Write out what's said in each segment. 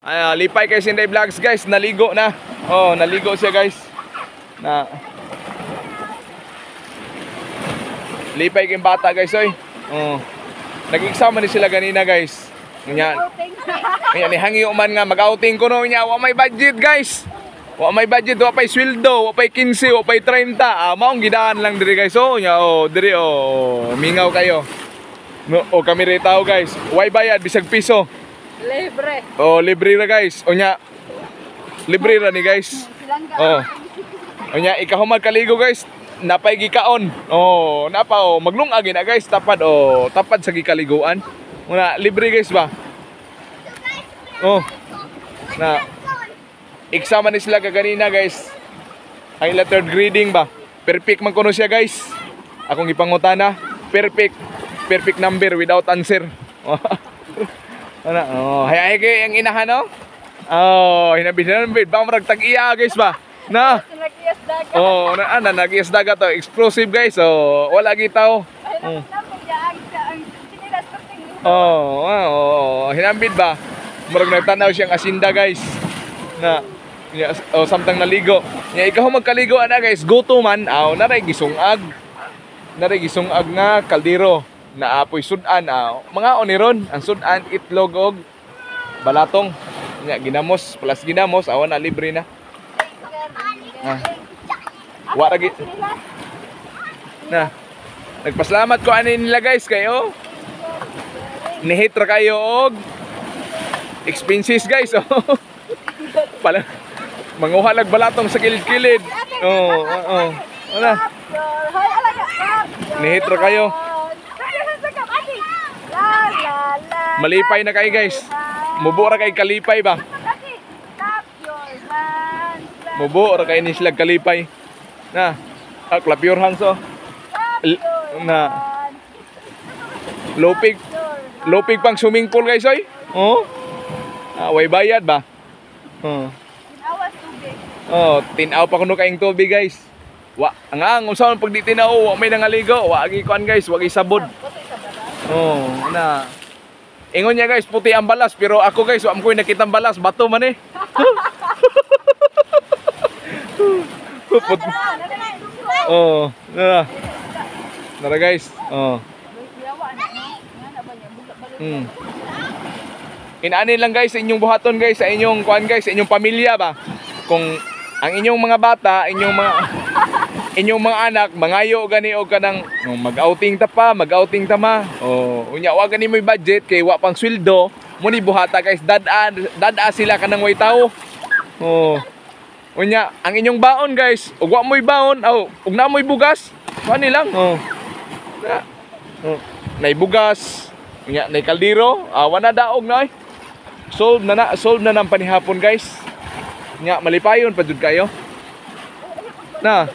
Ay, lipay kay Sinday Vlogs guys, naligo na. Oh, naligo siya guys. Na lipay kay bata guys oy. Oh. Nag-exam ni sila ganina guys. Nya. Nya ni hangi man nga mag-outing kuno nya, wa may budget guys. Wa may budget, wa pay sweldo, wa pay 15, wa pay 30. Maong gidaan lang diri guys. Oh, nya diri mingaw kayo. No, kami rin tao guys. Way bayad bisag piso. Libre. Oh, libre ra guys. Onya. Libre ra ni guys. Oh. Onya ikahumag kaligo guys. Napay gikaon. Oh, napa maglungag na guys, tapad tapad sa gikaliguan. Muna libre guys ba? Oh. Na eksama ni sila kaganina guys. Ang ila third grading ba? Perfect man kuno siya guys. Akong ipangutana, perfect. Perfect number without answer. Ano? Oh, hay kay ang inahan no? Oh, hinabihan bid ba marag tag-iya guys ba? Na. Oh, nag-ias dagat to, explosive guys. So, wala gitaw. Oh, hinambid ba? Murag nagtanaw siyang asinda guys. Na samtang naligo. Nya ikaw magkaligo ana guys, guto man. Naray gisungag. Naray gisungag nga kaldero. Naapoy sudan mga oniron ang sudan itlog og balatong nya ginamos plus ginamos awan na libre na wa ra gid na nagpasalamat ko ani nila guys kayo nihit ra kayo og expenses guys pala manguhalag balatong sa kilid-kilid ana nihit ra kayo. Malipay na kayo guys. Mubo ra kay kalipay ba? Mubo ra kay ni sila kalipay. Na, clap your hands oh. Na. Lopig pang swimming pool guys oy. Oh. Way bayad ba? Tinaw pa kuno kaing tubig guys. Ang usaon pag di tinaw, wa may nangaligo, wa gi kuan guys, wa gi sabod. Na. Ingon niya guys, puti ang balas, pero ako guys, wa ko nakitang balas, bato man eh. Nara guys. Inaanin lang guys sa inyong buhaton guys, sa inyong kuan guys, sa inyong pamilya ba. Kung ang inyong mga bata, inyong mga anak mangayo gani og kanang mag-outing ta pa, mag-outing ta ma. Unya wa gani may budget kay wa pang sweldo, muni buhata guys, dada sila kanang way tao. Unya ang inyong baon guys, ug wa moy baon, ug na moy bugas, ani lang. Nay bugas, unya nay kaldero, wa na daog na. Solve na nang panihapon guys. Nya malipayon pa jud kayo. Na.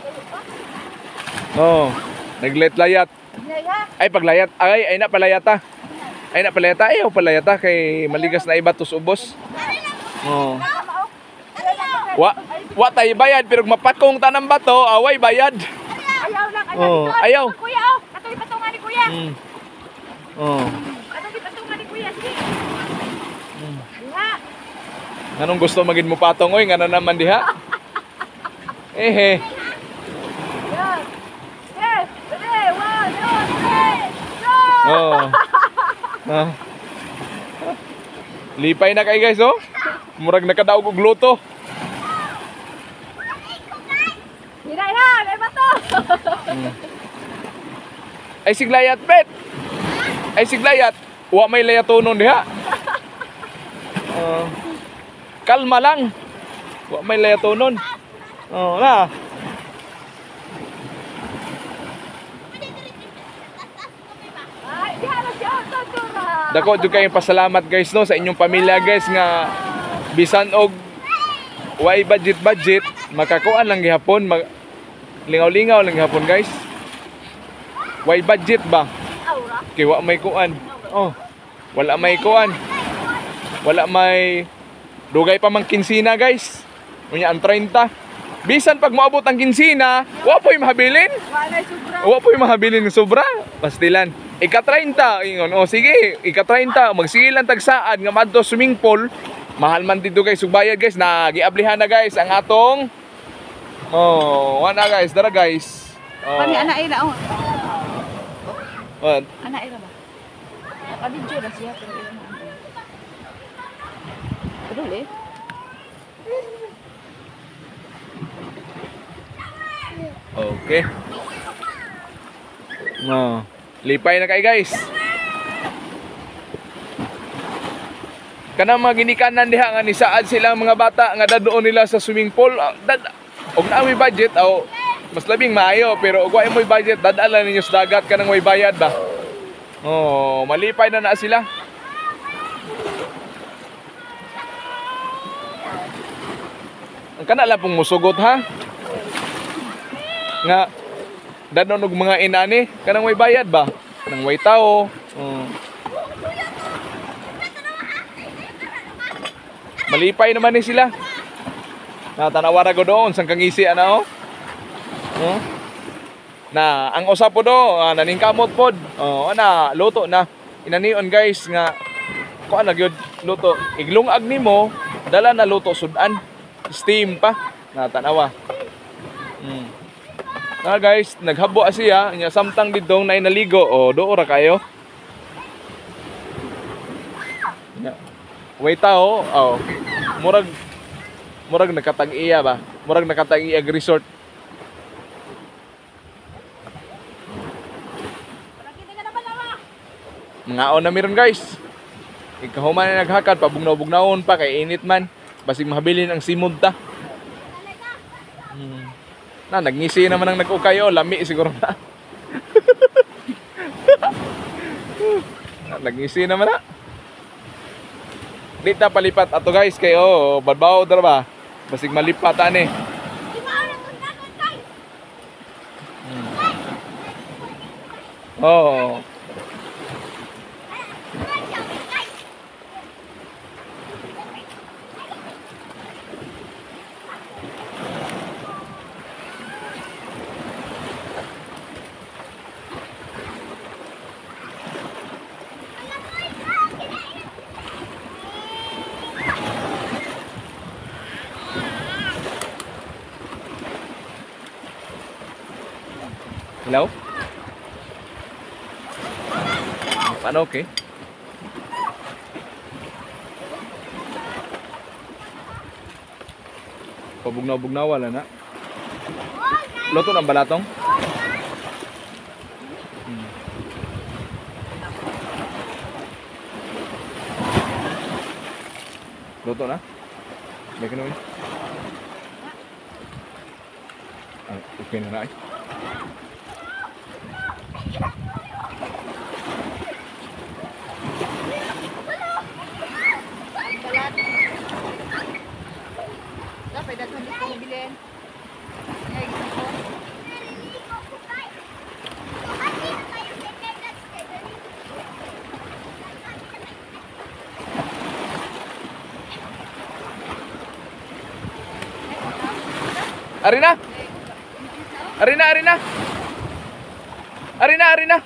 Naglet layat. Ay paglayat. Ay na palayata. Ayaw palayata kay maligas na iba tus ubos. Wa tay bayad pero mapakong tanang bato, away bayad. Ayaw lang ayaw. Kuya katoy patungan ni kuya. Katoy patungan ni kuya sige. Anong gusto magin mo patong oy ngana naman diha? Lipay na kay guys murag nakadaog og luto. Hinay ha, may bato. Ay siglayat bet. Ay siglayat, wa may layatonon diha. Kalma lang. Wa may layatonon. Na. Dako jud kay pasalamat guys no sa inyong pamilya guys nga bisan og way budget makakuan lang gihapon, lingaw-lingaw lang gihapon guys. Way budget ba? Kay wa may kuan. Wala may kuan. Wala may dugay pa mang kinsina guys. Unya ang 30. Bisan pag moabot ang kinsina, wa po'y mahabilin. Wa po'y mahabilin ng sobra. Pastilan. Ika-30 ingon. Sige, ika-30 magsigilan tagsaad nga madto swimming pool. Mahal man dito guys, sugbayad guys, nagiablihan na guys ang atong wala guys, dara guys. Kani anak ila oh. What? Anak ila ba? Nakabidyo na siya pero ila na. Padul eh. Okay. Lipay na kay guys. Kana mga ginikanan diha nga ni saad silang mga bata nga dadoon nila sa swimming pool. Og na may budget o mas labing maayo pero og wa mo budget dadala ninyo sa dagat kanang may bayad ba. Malipay na sila. Ang kana lang pong musugot ha. Nga danon og mga inani kanang may bayad ba? Kanang may tao. Malipay naman ni sila. Natanawara ko doon sang kangisi ana na ang usa po do naningkamot pod. Ana luto na. Inanion guys nga kuan na gyud luto. Iglungag nimo dala na luto sudan. Steam pa. Natanawa. Na guys, naghabo siya nya samtang didong nay naligo doo ra kayo. Way tao, murag nakatag-iya ba? Murag nakatag-iya resort. Ngaon na meron guys. Ikahuman na naghakad, pabugnaw-bugnawon pa kay init man. Basig mahabilin ang simod ta. Nagngisi naman ang nag-ukayo, lami siguro na. Nagngisi naman na. Di ta palipat ato guys kay badbaw dra ba. Basig malipat ani. Hello? Paano okay? Pabugnaw-bugnaw wala na. Luto ng balatong? Luto na? Balik na okay na na eh. Dapat daghan dito bilhin. Ay, ito. Arina! Arina! Arina! Arina! Arina!